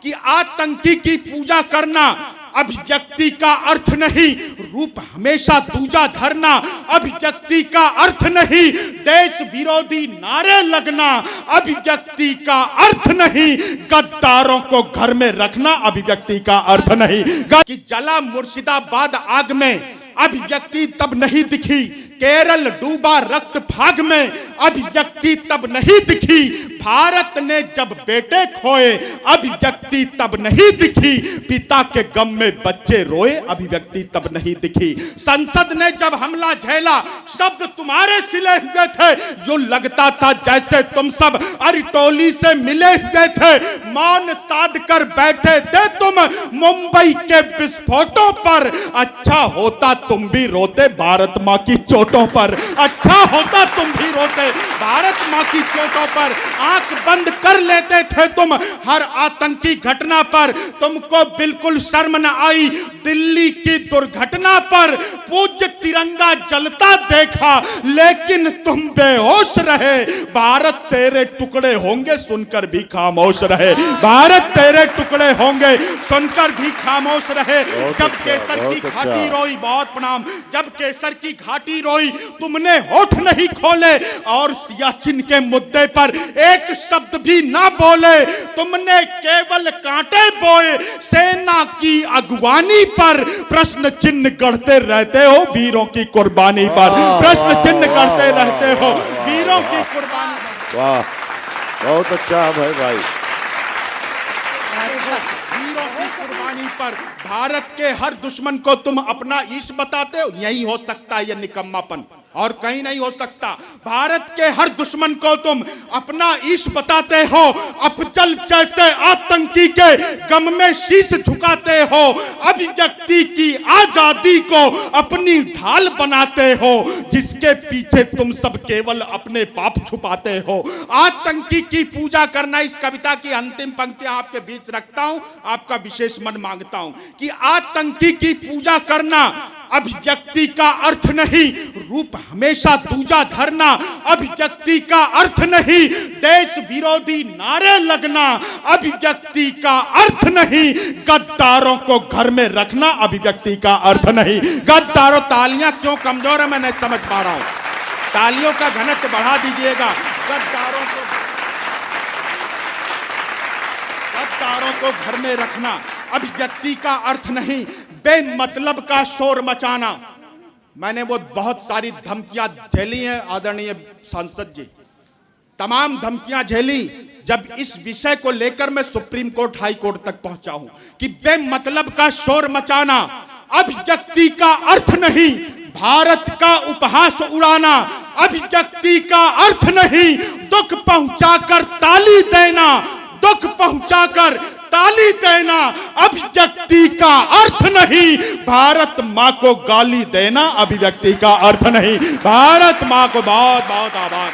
कि आतंकी की पूजा करना अभिव्यक्ति का अर्थ नहीं, रूप हमेशा दूजा धरना अभिव्यक्ति का अर्थ नहीं, देश विरोधी नारे लगना अभिव्यक्ति का अर्थ नहीं, गद्दारों को घर में रखना अभिव्यक्ति का अर्थ नहीं। कि जला मुर्शिदाबाद आग में अभिव्यक्ति तब नहीं दिखी, केरल डूबा रक्त भाग में अभिव्यक्ति तब नहीं दिखी, भारत ने जब बेटे खोए अभिव्यक्ति तब नहीं दिखी, पिता के गम में बच्चे रोए अभिव्यक्ति तब नहीं दिखी, संसद ने जब हमला झेला शब्द तुम्हारे सिले हुए थे, जो लगता था जैसे तुम सब अरिटोली से मिले हुए थे, मौन साध कर बैठे थे तुम मुंबई के विस्फोटों पर, अच्छा होता तुम भी रोते भारत माँ की चोटों पर, अच्छा होता तुम भी रोते भारत माँ की चोटों पर, आंख बंद कर लेते थे तुम हर आतंकी घटना पर, तुमको बिल्कुल शर्म न आई दिल्ली की दुर्घटना पर, पूज्य तिरंगा जलता देखा लेकिन तुम बेहोश रहे, भारत तेरे टुकड़े होंगे सुनकर भी खामोश रहे, भारत तेरे टुकड़े होंगे सुनकर भी खामोश रहे। जब केसर की घाटी रोई, बहुत प्रणाम, जब केसर की घाटी रोई तुमने होठ नहीं खोले और सियाचिन के मुद्दे पर एक शब्द भी ना बोले, तुमने केवल कांटे बोए सेना की अगवानी पर, प्रश्न चिन्ह गढ़ते रहते हो वीरों की कुर्बानी पर, प्रश्न चिन्ह गढ़ते रहते हो वीरों की कुर्बानी पर। वाह, बहुत अच्छा है भाई। वीरों की कुर्बानी पर भारत के हर दुश्मन को तुम अपना ईश बताते हो, यही हो सकता है यह निकम्मापन, और कहीं नहीं हो सकता। भारत के हर दुश्मन को तुम अपना ईश बताते हो, अफजल जैसे आतंकी के गम में शीश झुकाते हो, अभिव्यक्ति की आजादी को अपनी ढाल बनाते हो, जिसके पीछे तुम सब केवल अपने पाप छुपाते हो। आतंकी की पूजा करना, इस कविता की अंतिम पंक्तियां आपके बीच रखता हूं, आपका विशेष मन मांगता हूं कि आतंकी की पूजा करना अभिव्यक्ति का अर्थ नहीं, रूप हमेशा दूजा धरना अभिव्यक्ति का अर्थ नहीं, देश विरोधी नारे लगना अभिव्यक्ति का अर्थ नहीं, गद्दारों को घर में रखना अभिव्यक्ति का अर्थ नहीं। गद्दारों, तालियां क्यों कमजोर है मैं नहीं समझ पा रहा हूं, तालियों का घनत्व बढ़ा दीजिएगा। गद्दारों को घर में रखना अभिव्यक्ति का अर्थ नहीं, बेमतलब का शोर मचाना। मैंने वो बहुत सारी धमकियां झेली हैं आदरणीय सांसद जी, तमाम धमकियां झेली जब इस विषय को लेकर मैं सुप्रीम कोर्ट हाई कोर्ट तक पहुंचा हूं कि बेमतलब का शोर मचाना अभिव्यक्ति का अर्थ नहीं, भारत का उपहास उड़ाना अभिव्यक्ति का अर्थ नहीं, दुख पहुंचाकर ताली देना, दुख पहुंचाकर ताली देना अभिव्यक्ति का अर्थ नहीं, भारत मां को गाली देना अभिव्यक्ति का अर्थ नहीं। भारत मां को बहुत बहुत आभार।